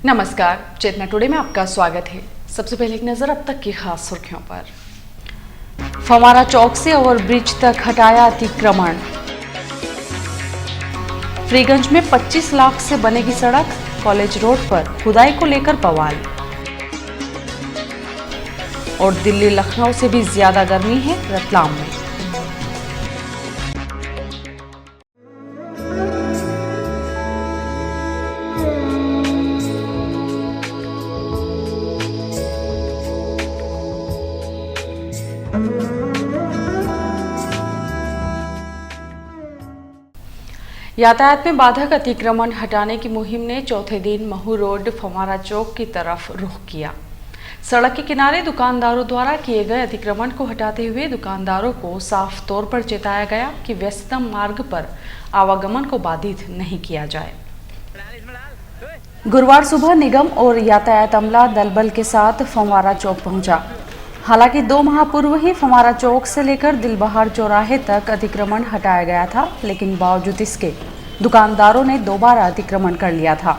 नमस्कार, चेतना टुडे में आपका स्वागत है। सबसे पहले एक नजर अब तक की खास सुर्खियों पर। फव्वारा चौक से ओवरब्रिज तक हटाया अतिक्रमण। फ्रीगंज में 25 लाख से बनेगी सड़क, कॉलेज रोड पर खुदाई को लेकर बवाल। और दिल्ली लखनऊ से भी ज्यादा गर्मी है रतलाम में। यातायात में बाधक अतिक्रमण हटाने की मुहिम ने चौथे दिन महू रोड फव्वारा चौक की तरफ रुख किया। सड़क के किनारे दुकानदारों द्वारा किए गए अतिक्रमण को हटाते हुए दुकानदारों को साफ तौर पर चेताया गया कि व्यस्ततम मार्ग पर आवागमन को बाधित नहीं किया जाए। गुरुवार सुबह निगम और यातायात अमला दलबल के साथ फव्वारा चौक पहुंचा। हालांकि 2 माह पूर्व ही फव्वारा चौक से लेकर दिलबहार चौराहे तक अतिक्रमण हटाया गया था, लेकिन बावजूद इसके दुकानदारों ने दोबारा अतिक्रमण कर लिया था।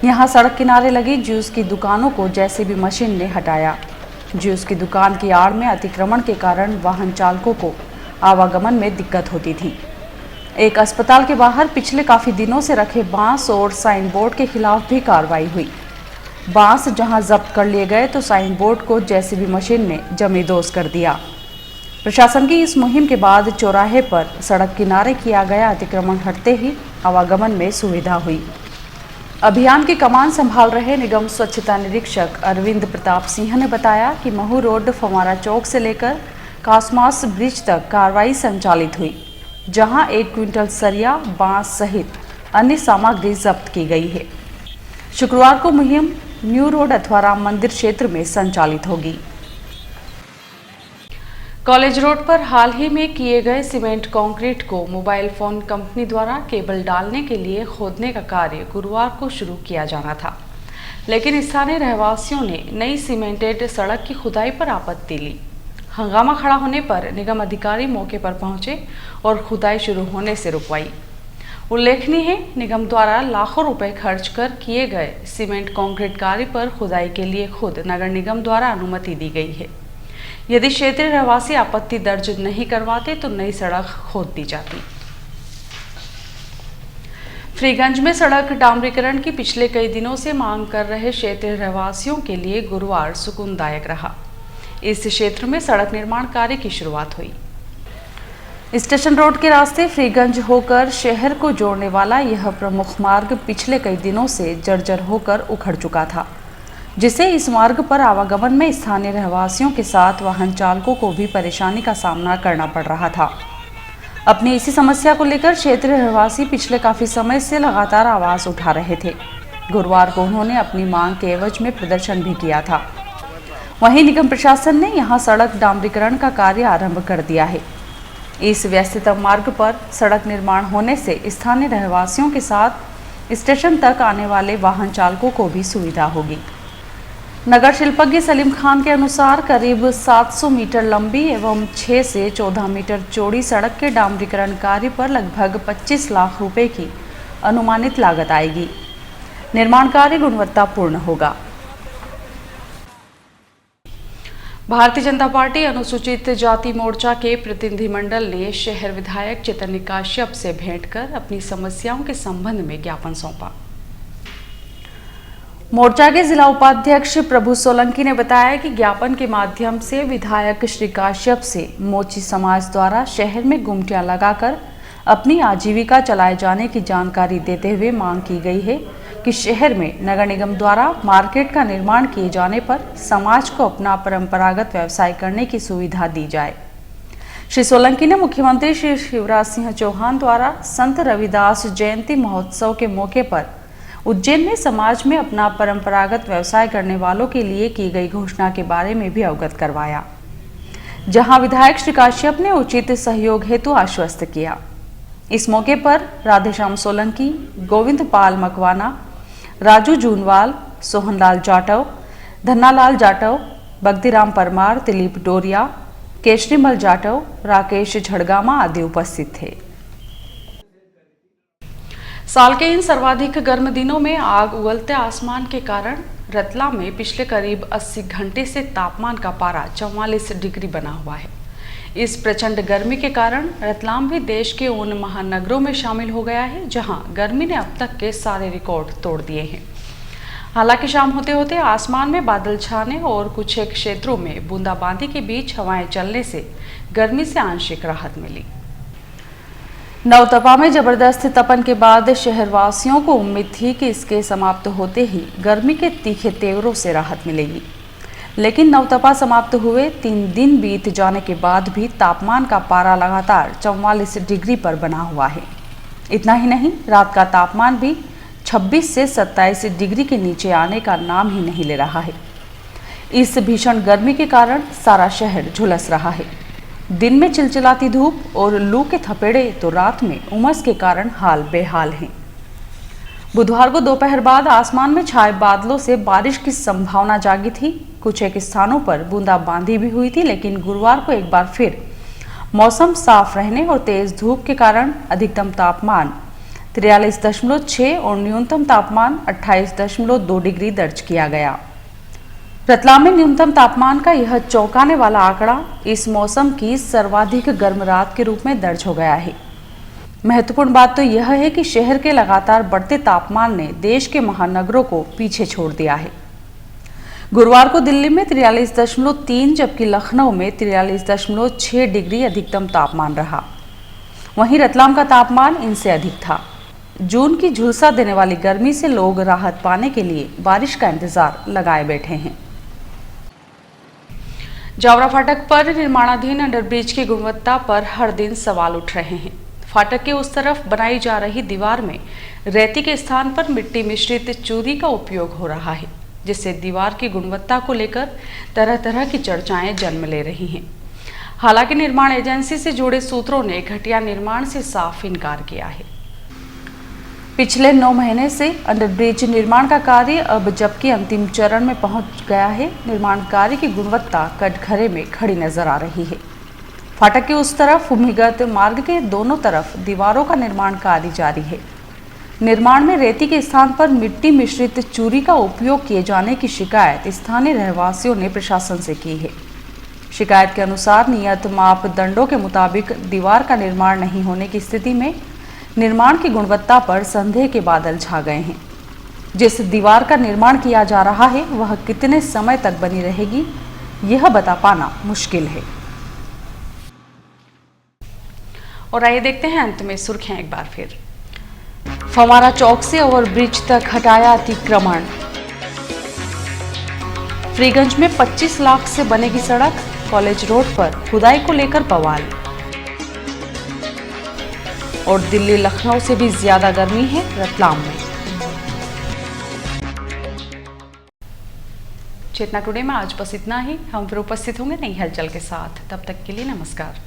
यहां सड़क किनारे लगी जूस की दुकानों को जेसीबी मशीन ने हटाया। जूस की दुकान की आड़ में अतिक्रमण के कारण वाहन चालकों को आवागमन में दिक्कत होती थी। एक अस्पताल के बाहर पिछले काफी दिनों से रखे बांस और साइन बोर्ड के खिलाफ भी कार्रवाई हुई। बांस जहां जब्त कर लिए गए तो साइन बोर्ड को जेसीबी मशीन ने जमींदोज कर दिया। प्रशासन की इस मुहिम के बाद चौराहे पर सड़क किनारे किया गया अतिक्रमण हटते ही आवागमन में सुविधा हुई। अभियान की कमान संभाल रहे निगम स्वच्छता निरीक्षक अरविंद प्रताप सिंह ने बताया कि महू रोड फव्वारा चौक से लेकर कासमास ब्रिज तक कार्रवाई संचालित हुई, जहां 1 क्विंटल सरिया, बांस सहित अन्य सामग्री जब्त की गई है। शुक्रवार को मुहिम न्यू रोड अथवा राम मंदिर क्षेत्र में संचालित होगी। कॉलेज रोड पर हाल ही में किए गए सीमेंट कंक्रीट को मोबाइल फोन कंपनी द्वारा केबल डालने के लिए खोदने का कार्य गुरुवार को शुरू किया जाना था, लेकिन स्थानीय रहवासियों ने नई सीमेंटेड सड़क की खुदाई पर आपत्ति ली। हंगामा खड़ा होने पर निगम अधिकारी मौके पर पहुंचे और खुदाई शुरू होने से रुकवाई। उल्लेखनीय है, निगम द्वारा लाखों रुपए खर्च कर किए गए सीमेंट कंक्रीट कार्य पर खुदाई के लिए खुद नगर निगम द्वारा अनुमति दी गई है। यदि क्षेत्रीय रहवासी आपत्ति दर्ज नहीं करवाते तो नई सड़क खोद दी जाती। फ्रीगंज में सड़क डामरीकरण की पिछले कई दिनों से मांग कर रहे क्षेत्रीय रहवासियों के लिए गुरुवार सुकूनदायक रहा। इस क्षेत्र में सड़क निर्माण कार्य की शुरुआत हुई। स्टेशन रोड के रास्ते फ्रीगंज होकर शहर को जोड़ने वाला यह प्रमुख मार्ग पिछले कई दिनों से जर्जर होकर उखड़ चुका था, जिससे इस मार्ग पर आवागमन में स्थानीय रहवासियों के साथ वाहन चालकों को भी परेशानी का सामना करना पड़ रहा था। अपनी इसी समस्या को लेकर क्षेत्रीय रहवासी पिछले काफी समय से लगातार आवाज उठा रहे थे। गुरुवार को उन्होंने अपनी मांग के एवज में प्रदर्शन भी किया था। वहीं निगम प्रशासन ने यहां सड़क डामरीकरण का कार्य आरंभ कर दिया है। इस व्यस्ततम मार्ग पर सड़क निर्माण होने से स्थानीय रहवासियों के साथ स्टेशन तक आने वाले वाहन चालकों को भी सुविधा होगी। नगर शिल्पज्ञ सलीम खान के अनुसार करीब 700 मीटर लंबी एवं 6 से 14 मीटर चौड़ी सड़क के डामरीकरण कार्य पर लगभग 25 लाख रुपए की अनुमानित लागत आएगी। निर्माण कार्य गुणवत्तापूर्ण होगा। भारतीय जनता पार्टी अनुसूचित जाति मोर्चा के प्रतिनिधिमंडल ने शहर विधायक चैतन्य काश्यप से भेंट कर अपनी समस्याओं के संबंध में ज्ञापन सौंपा। मोर्चा के जिला उपाध्यक्ष प्रभु सोलंकी ने बताया कि ज्ञापन के माध्यम से विधायक श्री काश्यप से मोची समाज द्वारा शहर में गुमटियां लगाकर अपनी आजीविका चलाए जाने की जानकारी देते हुए मांग की गई है कि शहर में नगर निगम द्वारा मार्केट का निर्माण किए जाने पर समाज को अपना परंपरागत व्यवसाय करने की सुविधा दी जाए। श्री सोलंकी ने मुख्यमंत्री श्री शिवराज सिंह चौहान द्वारा संत रविदास जयंती महोत्सव के मौके पर उज्जैन में समाज में अपना परंपरागत व्यवसाय करने वालों के लिए की गई घोषणा के बारे में भी अवगत करवाया, जहां विधायक श्री काश्यप ने उचित सहयोग हेतु आश्वस्त किया। इस मौके पर राधेश्याम सोलंकी, गोविंद पाल मकवाना, राजू जूनवाल, सोहनलाल जाटव, धन्नालाल जाटव, बगदीराम परमार, दिलीप डोरिया, केशरीमल जाटव, राकेश झड़गामा आदि उपस्थित थे। साल के इन सर्वाधिक गर्म दिनों में आग उगलते आसमान के कारण रतलाम में पिछले करीब 80 घंटे से तापमान का पारा 44 डिग्री बना हुआ है। इस प्रचंड गर्मी के कारण रतलाम भी देश के उन महानगरों में शामिल हो गया है जहां गर्मी ने अब तक के सारे रिकॉर्ड तोड़ दिए हैं। हालांकि शाम होते होते आसमान में बादल छाने और कुछ एक क्षेत्रों में बूंदाबांदी के बीच हवाएं चलने से गर्मी से आंशिक राहत मिली। नवतपा में जबरदस्त तपन के बाद शहरवासियों को उम्मीद थी कि इसके समाप्त होते ही गर्मी के तीखे तेवरों से राहत मिलेगी, लेकिन नवतपा समाप्त हुए 3 दिन बीत जाने के बाद भी तापमान का पारा लगातार 44 डिग्री पर बना हुआ है। इतना ही नहीं, रात का तापमान भी 26 से 27 डिग्री के नीचे आने का नाम ही नहीं ले रहा है। इस भीषण गर्मी के कारण सारा शहर झुलस रहा है। दिन में चिलचिलाती धूप और लू के थपेड़े तो रात में उमस के कारण हाल बेहाल हैं। बुधवार को दोपहर बाद आसमान में छाए बादलों से बारिश की संभावना जागी थी। कुछ एक स्थानों पर बूंदाबांदी भी हुई थी, लेकिन गुरुवार को एक बार फिर मौसम साफ रहने और तेज धूप के कारण अधिकतम तापमान 43.6 और न्यूनतम तापमान 28.2 डिग्री दर्ज किया गया। रतलाम में न्यूनतम तापमान का यह चौंकाने वाला आंकड़ा इस मौसम की सर्वाधिक गर्म रात के रूप में दर्ज हो गया है। महत्वपूर्ण बात तो यह है कि शहर के लगातार बढ़ते तापमान ने देश के महानगरों को पीछे छोड़ दिया है। गुरुवार को दिल्ली में 43.3 जबकि लखनऊ में 43.6 डिग्री अधिकतम तापमान रहा। वहीं रतलाम का तापमान इनसे अधिक था। जून की झुलसा देने वाली गर्मी से लोग राहत पाने के लिए बारिश का इंतजार लगाए बैठे हैं। जावरा फाटक पर निर्माणाधीन अंडरब्रिज की गुणवत्ता पर हर दिन सवाल उठ रहे हैं। फाटक के उस तरफ बनाई जा रही दीवार में रेती के स्थान पर मिट्टी मिश्रित चूनी का उपयोग हो रहा है, जिससे दीवार की गुणवत्ता को लेकर तरह तरह की चर्चाएं जन्म ले रही हैं। हालांकि निर्माण एजेंसी से जुड़े सूत्रों ने घटिया निर्माण से साफ इनकार किया है। पिछले 9 महीने से अंडरब्रिज निर्माण का कार्य अब जबकि अंतिम चरण में पहुंच गया है, निर्माण कार्य की गुणवत्ता कटघरे में खड़ी नजर आ रही है। फाटक के उस तरफ भूमिगत मार्ग के दोनों तरफ दीवारों का निर्माण कार्य जारी है। निर्माण में रेती के स्थान पर मिट्टी मिश्रित चूनी का उपयोग किए जाने की शिकायत स्थानीय रहवासियों ने प्रशासन से की है। शिकायत के अनुसार नियत मापदंडों के मुताबिक दीवार का निर्माण नहीं होने की स्थिति में निर्माण की गुणवत्ता पर संदेह के बादल छा गए हैं। जिस दीवार का निर्माण किया जा रहा है वह कितने समय तक बनी रहेगी, यह बता पाना मुश्किल है। और आइए देखते हैं अंत में सुर्खियां एक बार फिर। फवारा चौक से ओवरब्रिज तक हटाया अतिक्रमण। फ्रीगंज में 25 लाख से बनेगी सड़क, कॉलेज रोड पर खुदाई को लेकर बवाल। और दिल्ली लखनऊ से भी ज्यादा गर्मी है रतलाम में। चेतना टुडे में आज बस इतना ही। हम फिर उपस्थित होंगे नई हलचल के साथ। तब तक के लिए नमस्कार।